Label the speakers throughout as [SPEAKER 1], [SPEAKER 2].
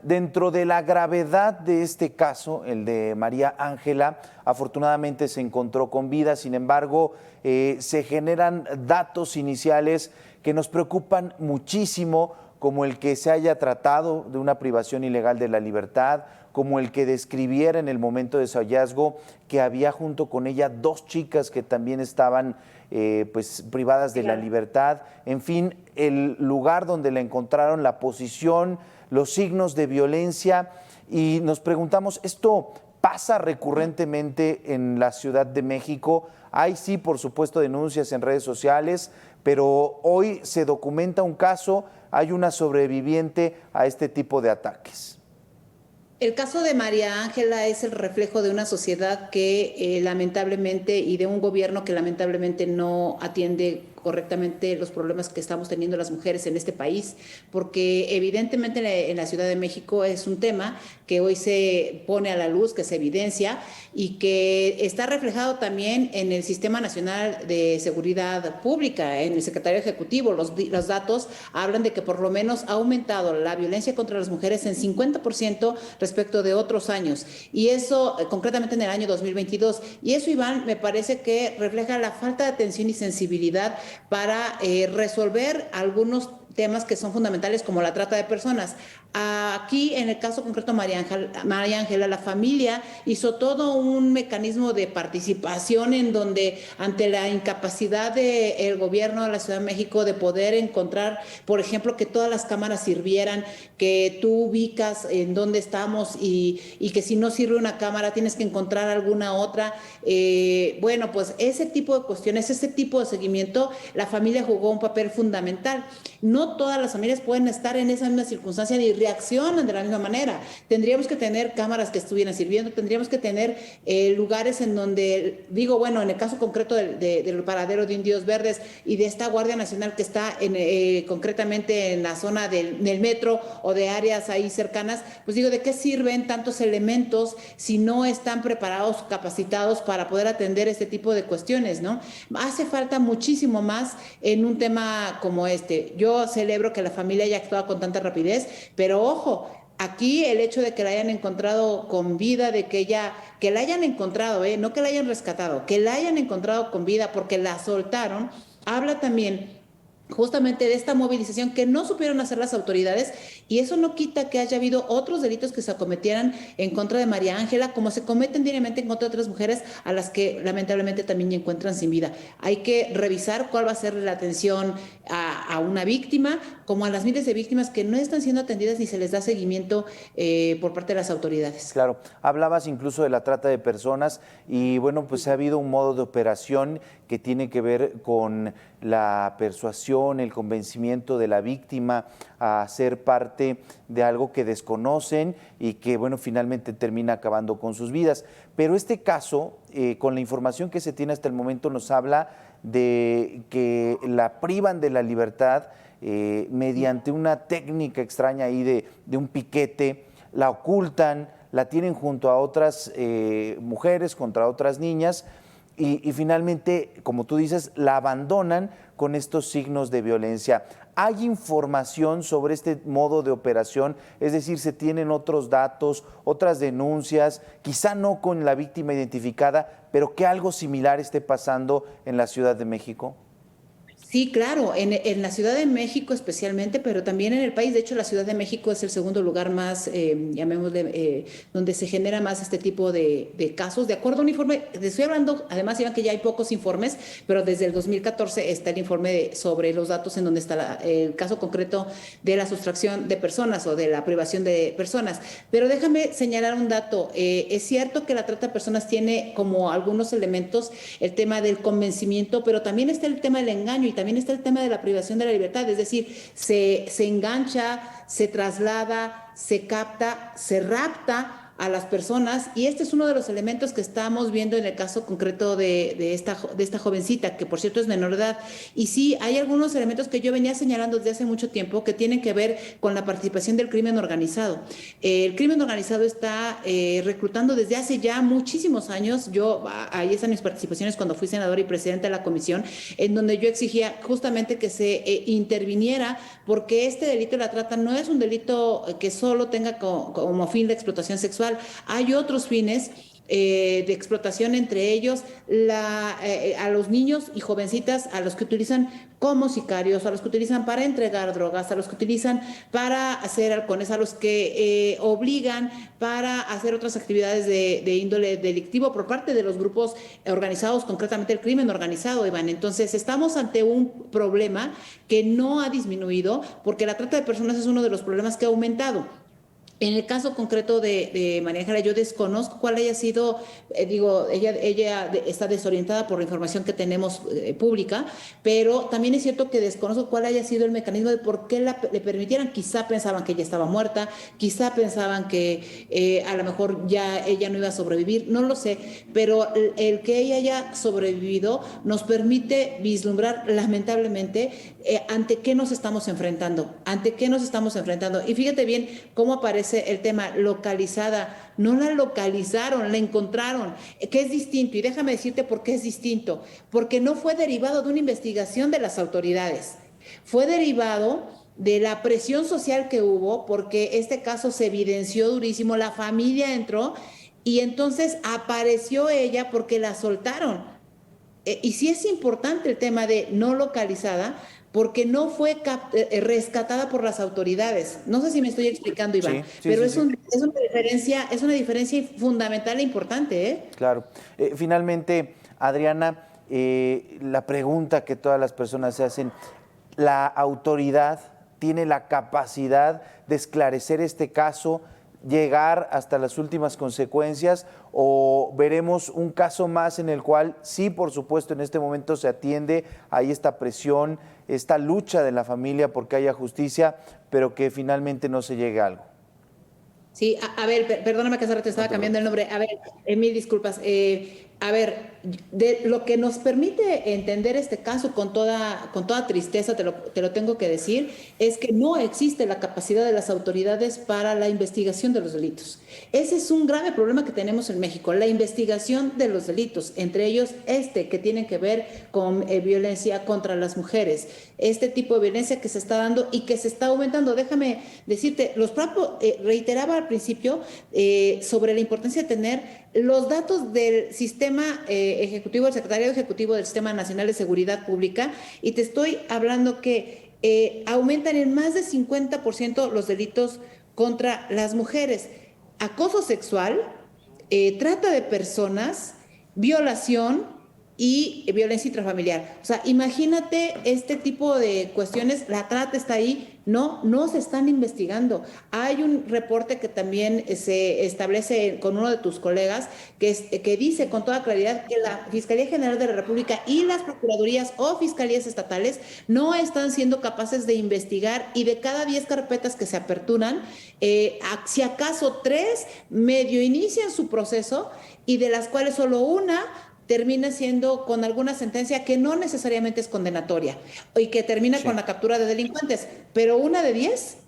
[SPEAKER 1] dentro de la gravedad de este caso, el de María Ángela, afortunadamente se encontró con vida. Sin embargo, se generan datos iniciales que nos preocupan muchísimo, como el que se haya tratado de una privación ilegal de la libertad, como el que describiera en el momento de su hallazgo que había junto con ella 2 chicas que también estaban pues privadas de la libertad. En fin, el lugar donde la encontraron, la posición, los signos de violencia, y nos preguntamos, ¿esto pasa recurrentemente en la Ciudad de México? Hay sí, por supuesto, denuncias en redes sociales, pero hoy se documenta un caso, hay una sobreviviente a este tipo de ataques.
[SPEAKER 2] El caso de María Ángela es el reflejo de una sociedad que lamentablemente y de un gobierno que lamentablemente no atiende correctamente los problemas que estamos teniendo las mujeres en este país, porque evidentemente en la Ciudad de México es un tema que hoy se pone a la luz, que se evidencia y que está reflejado también en el Sistema Nacional de Seguridad Pública, en el Secretario Ejecutivo. Los datos hablan de que por lo menos ha aumentado la violencia contra las mujeres en 50% respecto de otros años, y eso concretamente en el año 2022. Y eso, Iván, me parece que refleja la falta de atención y sensibilidad para resolver algunos temas que son fundamentales como la trata de personas. Aquí, en el caso concreto María Ángela, la familia hizo todo un mecanismo de participación en donde, ante la incapacidad del gobierno de la Ciudad de México de poder encontrar, por ejemplo, que todas las cámaras sirvieran, que tú ubicas en dónde estamos y que si no sirve una cámara tienes que encontrar alguna otra. Bueno, pues ese tipo de cuestiones, ese tipo de seguimiento, la familia jugó un papel fundamental. No todas las familias pueden estar en esa misma circunstancia ni reaccionan de la misma manera. Tendríamos que tener cámaras que estuvieran sirviendo, tendríamos que tener lugares en donde, digo, bueno, en el caso concreto del paradero de Indios Verdes y de esta Guardia Nacional que está concretamente en la zona del metro o de áreas ahí cercanas, pues digo, ¿de qué sirven tantos elementos si no están preparados, capacitados para poder atender este tipo de cuestiones, ¿no? Hace falta muchísimo más en un tema como este. Yo celebro que la familia haya actuado con tanta rapidez, pero ojo, aquí el hecho de que la hayan encontrado con vida, de que la hayan encontrado, no que la hayan rescatado, que la hayan encontrado con vida porque la soltaron, habla también justamente de esta movilización que no supieron hacer las autoridades, y eso no quita que haya habido otros delitos que se cometieran en contra de María Ángela, como se cometen diariamente en contra de otras mujeres a las que lamentablemente también encuentran sin vida. Hay que revisar cuál va a ser la atención a una víctima, como a las miles de víctimas que no están siendo atendidas ni se les da seguimiento por parte de las autoridades.
[SPEAKER 1] Claro, hablabas incluso de la trata de personas y bueno, pues ha habido un modo de operación que tiene que ver con la persuasión, el convencimiento de la víctima a ser parte de algo que desconocen y que bueno, finalmente termina acabando con sus vidas. Pero este caso, con la información que se tiene hasta el momento, nos habla de que la privan de la libertad mediante una técnica extraña ahí de un piquete, la ocultan, la tienen junto a otras mujeres, contra otras niñas, y finalmente, como tú dices, la abandonan con estos signos de violencia. ¿Hay información sobre este modo de operación? Es decir, ¿se tienen otros datos, otras denuncias, quizá no con la víctima identificada, pero que algo similar esté pasando en la Ciudad de México?
[SPEAKER 2] Sí, claro, en la Ciudad de México especialmente, pero también en el país. De hecho, la Ciudad de México es el segundo lugar más, llamémosle, donde se genera más este tipo de casos. De acuerdo a un informe, te estoy hablando, además, Iván, que ya hay pocos informes, pero desde el 2014 está el informe sobre los datos en donde está el caso concreto de la sustracción de personas o de la privación de personas. Pero déjame señalar un dato. Es cierto que la trata de personas tiene como algunos elementos el tema del convencimiento, pero también está el tema del engaño y también está el tema de la privación de la libertad, es decir, se engancha, se traslada, se capta, se rapta a las personas, y este es uno de los elementos que estamos viendo en el caso concreto de esta jovencita, que por cierto es menor de edad. Y sí, hay algunos elementos que yo venía señalando desde hace mucho tiempo que tienen que ver con la participación del crimen organizado. El crimen organizado está reclutando desde hace ya muchísimos años. Ahí están mis participaciones cuando fui senadora y presidenta de la comisión, en donde yo exigía justamente que se interviniera, porque este delito de la trata no es un delito que solo tenga como fin la explotación sexual. Hay otros fines de explotación, entre ellos a los niños y jovencitas, a los que utilizan como sicarios, a los que utilizan para entregar drogas, a los que utilizan para hacer halcones, a los que obligan para hacer otras actividades de índole delictivo por parte de los grupos organizados, concretamente el crimen organizado, Iván. Entonces, estamos ante un problema que no ha disminuido, porque la trata de personas es uno de los problemas que ha aumentado. En el caso concreto de María Ángela, yo desconozco cuál haya sido, ella está desorientada por la información que tenemos pública, pero también es cierto que desconozco cuál haya sido el mecanismo de por qué le permitieran. Quizá pensaban que ella estaba muerta, quizá pensaban que a lo mejor ya ella no iba a sobrevivir, no lo sé, pero el que ella haya sobrevivido nos permite vislumbrar lamentablemente ante qué nos estamos enfrentando, Y fíjate bien cómo aparece el tema localizada. No la localizaron, la encontraron, que es distinto. Y déjame decirte por qué es distinto. Porque no fue derivado de una investigación de las autoridades. Fue derivado de la presión social que hubo, porque este caso se evidenció durísimo. La familia entró y entonces apareció ella porque la soltaron. Y sí es importante el tema de no localizada, porque no fue rescatada por las autoridades. No sé si me estoy explicando, Iván, pero es una diferencia fundamental e importante, ¿eh?
[SPEAKER 1] Claro. Finalmente, Adriana, la pregunta que todas las personas se hacen: ¿la autoridad tiene la capacidad de esclarecer este caso, llegar hasta las últimas consecuencias, o veremos un caso más en el cual sí, por supuesto, en este momento se atiende, hay esta presión, esta lucha de la familia porque haya justicia, pero que finalmente no se llegue a algo?
[SPEAKER 2] Sí, a ver, perdóname que hace rato estaba cambiando el nombre. A ver, mil disculpas. A ver, de lo que nos permite entender este caso con toda tristeza, te lo tengo que decir, es que no existe la capacidad de las autoridades para la investigación de los delitos. Ese es un grave problema que tenemos en México, la investigación de los delitos, entre ellos que tiene que ver con violencia contra las mujeres, este tipo de violencia que se está dando y que se está aumentando. Déjame decirte, reiteraba al principio sobre la importancia de tener los datos del sistema ejecutivo, el secretario ejecutivo del Sistema Nacional de Seguridad Pública, y te estoy hablando que aumentan en más de 50% los delitos contra las mujeres: acoso sexual, trata de personas, violación y violencia intrafamiliar. O sea, imagínate este tipo de cuestiones. La trata está ahí, no se están investigando. Hay un reporte que también se establece con uno de tus colegas que dice con toda claridad que la Fiscalía General de la República y las procuradurías o fiscalías estatales no están siendo capaces de investigar, y de cada 10 carpetas que se aperturan, si acaso 3 medio inician su proceso, y de las cuales solo una termina siendo con alguna sentencia que no necesariamente es condenatoria y que termina con la captura de delincuentes, pero una de 10.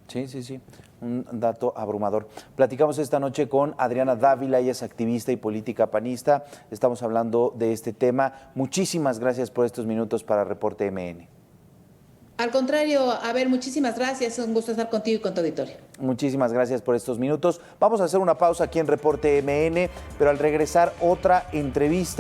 [SPEAKER 1] Sí, un dato abrumador. Platicamos esta noche con Adriana Dávila, ella es activista y política panista. Estamos hablando de este tema. Muchísimas gracias por estos minutos para Reporte MN.
[SPEAKER 2] Al contrario, a ver, muchísimas gracias, un gusto estar contigo y con tu auditorio.
[SPEAKER 1] Muchísimas gracias por estos minutos. Vamos a hacer una pausa aquí en Reporte MN, pero al regresar otra entrevista